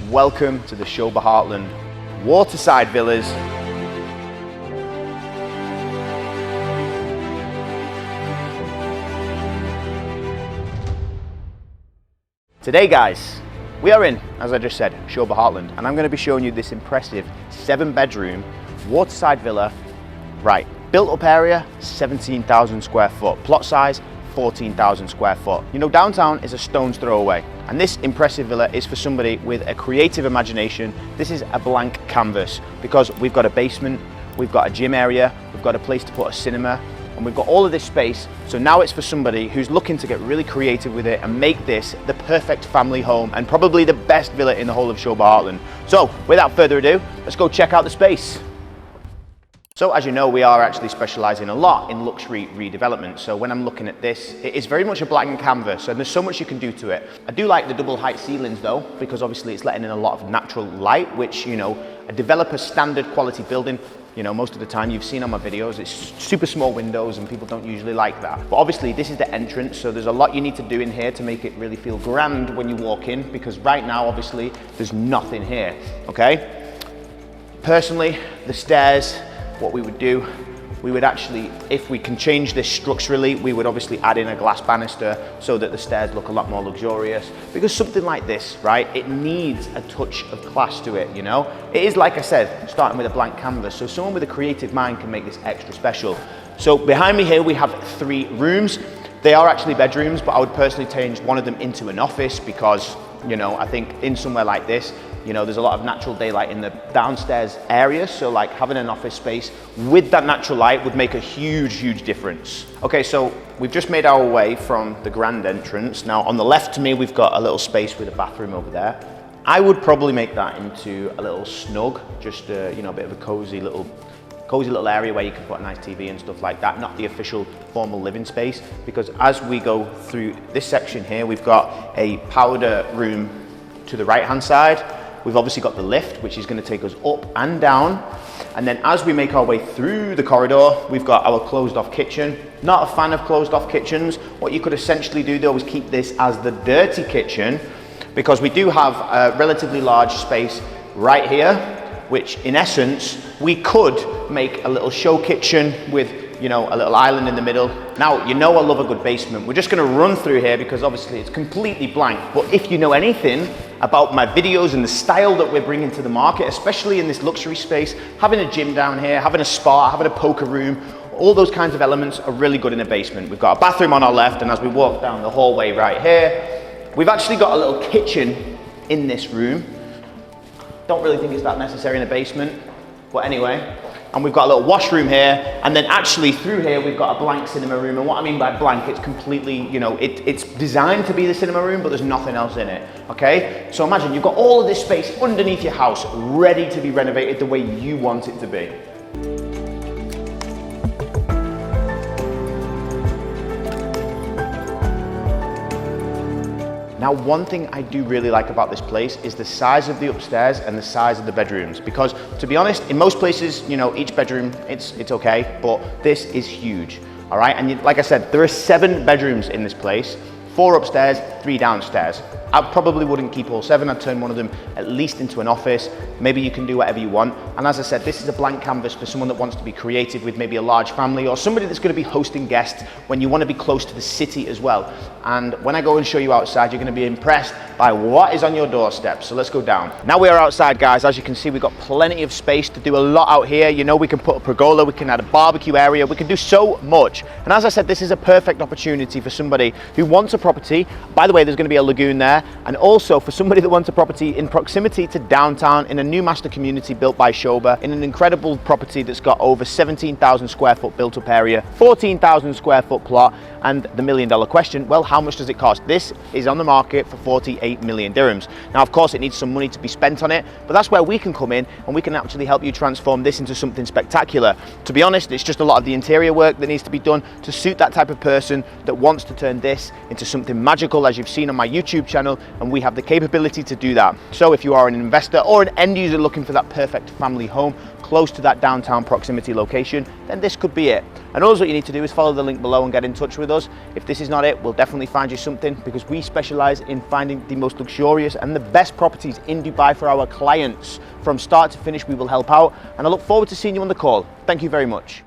welcome to the Schober Heartland Waterside Villas. Today guys, we are in, as I just said, Schober Heartland, and I'm going to be showing you this impressive 7-bedroom waterside villa. Right, built up area 17,000 square foot, plot size 14,000 square foot. You know, downtown is a stone's throw away, and this impressive villa is for somebody with a creative imagination. This is a blank canvas because we've got a basement, we've got a gym area, we've got a place to put a cinema, and we've got all of this space. So now it's for somebody who's looking to get really creative with it and make this the perfect family home and probably the best villa in the whole of Schober Heartland. So without further ado, let's go check out the space. So as you know, we are actually specialising a lot in luxury redevelopment. So when I'm looking at this, it is very much a blank canvas, and there's so much you can do to it. I do like the double height ceilings though, because obviously it's letting in a lot of natural light, which, you know, a developer standard quality building, you know, most of the time you've seen on my videos, it's super small windows and people don't usually like that. But obviously this is the entrance, so there's a lot you need to do in here to make it really feel grand when you walk in, because right now, obviously, there's nothing here, okay? Personally, the stairs, what we would do, we would actually, if we can change this structurally, we would obviously add in a glass banister so that the stairs look a lot more luxurious. Because something like this, right, it needs a touch of class to it, you know? It is, like I said, starting with a blank canvas, so someone with a creative mind can make this extra special. So behind me here, we have 3 rooms. They are actually bedrooms, but I would personally change one of them into an office because, you know, I think in somewhere like this, you know, there's a lot of natural daylight in the downstairs area, so like having an office space with that natural light would make a huge difference. Okay, so we've just made our way from the grand entrance. Now on the left to me, we've got a little space with a bathroom over there. I would probably make that into a little snug, just you know, a bit of a cozy little area where you can put a nice TV and stuff like that, not the official formal living space, because as we go through this section here, we've got a powder room to the right hand side. We've obviously got the lift, which is going to take us up and down. And then as we make our way through the corridor, we've got our closed off kitchen. Not a fan of closed off kitchens. What you could essentially do though is keep this as the dirty kitchen, because we do have a relatively large space right here, which in essence, we could make a little show kitchen with, you know, a little island in the middle. Now, you know I love a good basement. We're just gonna run through here because obviously it's completely blank. But if you know anything about my videos and the style that we're bringing to the market, especially in this luxury space, having a gym down here, having a spa, having a poker room, all those kinds of elements are really good in a basement. We've got a bathroom on our left, and as we walk down the hallway right here, we've actually got a little kitchen in this room. Don't really think it's that necessary in a basement, but anyway. And we've got a little washroom here, and then actually through here we've got a blank cinema room. And what I mean by blank, it's completely, you know, it's designed to be the cinema room, but there's nothing else in it, okay? So imagine you've got all of this space underneath your house ready to be renovated the way you want it to be. Now, one thing I do really like about this place is the size of the upstairs and the size of the bedrooms, because to be honest, in most places, you know, each bedroom, it's okay, but this is huge, all right? And like I said, there are 7 bedrooms in this place, 4 upstairs, 3 downstairs. I probably wouldn't keep all 7, I'd turn one of them at least into an office. Maybe you can do whatever you want. And as I said, this is a blank canvas for someone that wants to be creative with maybe a large family, or somebody that's going to be hosting guests when you want to be close to the city as well. And when I go and show you outside, you're going to be impressed by what is on your doorstep. So let's go down. Now we are outside, guys. As you can see, we've got plenty of space to do a lot out here. You know, we can put a pergola, we can add a barbecue area, we can do so much. And as I said, this is a perfect opportunity for somebody who wants a property. By the way, there's going to be a lagoon there. And also for somebody that wants a property in proximity to downtown in a new master community built by Schober, in an incredible property that's got over 17,000 square foot built up area, 14,000 square foot plot, and the $1 million question, well, how much does it cost? This is on the market for 48 million dirhams. Now, of course, it needs some money to be spent on it, but that's where we can come in and we can actually help you transform this into something spectacular. To be honest, it's just a lot of the interior work that needs to be done to suit that type of person that wants to turn this into something magical, as you've seen on my YouTube channel. channel, and we have the capability to do that. So if you are an investor or an end user looking for that perfect family home close to that downtown proximity location, then this could be it. And all you need to do is follow the link below and get in touch with us. If this is not it, we'll definitely find you something, because we specialize in finding the most luxurious and the best properties in Dubai for our clients. From start to finish, we will help out, and I look forward to seeing you on the call. Thank you very much.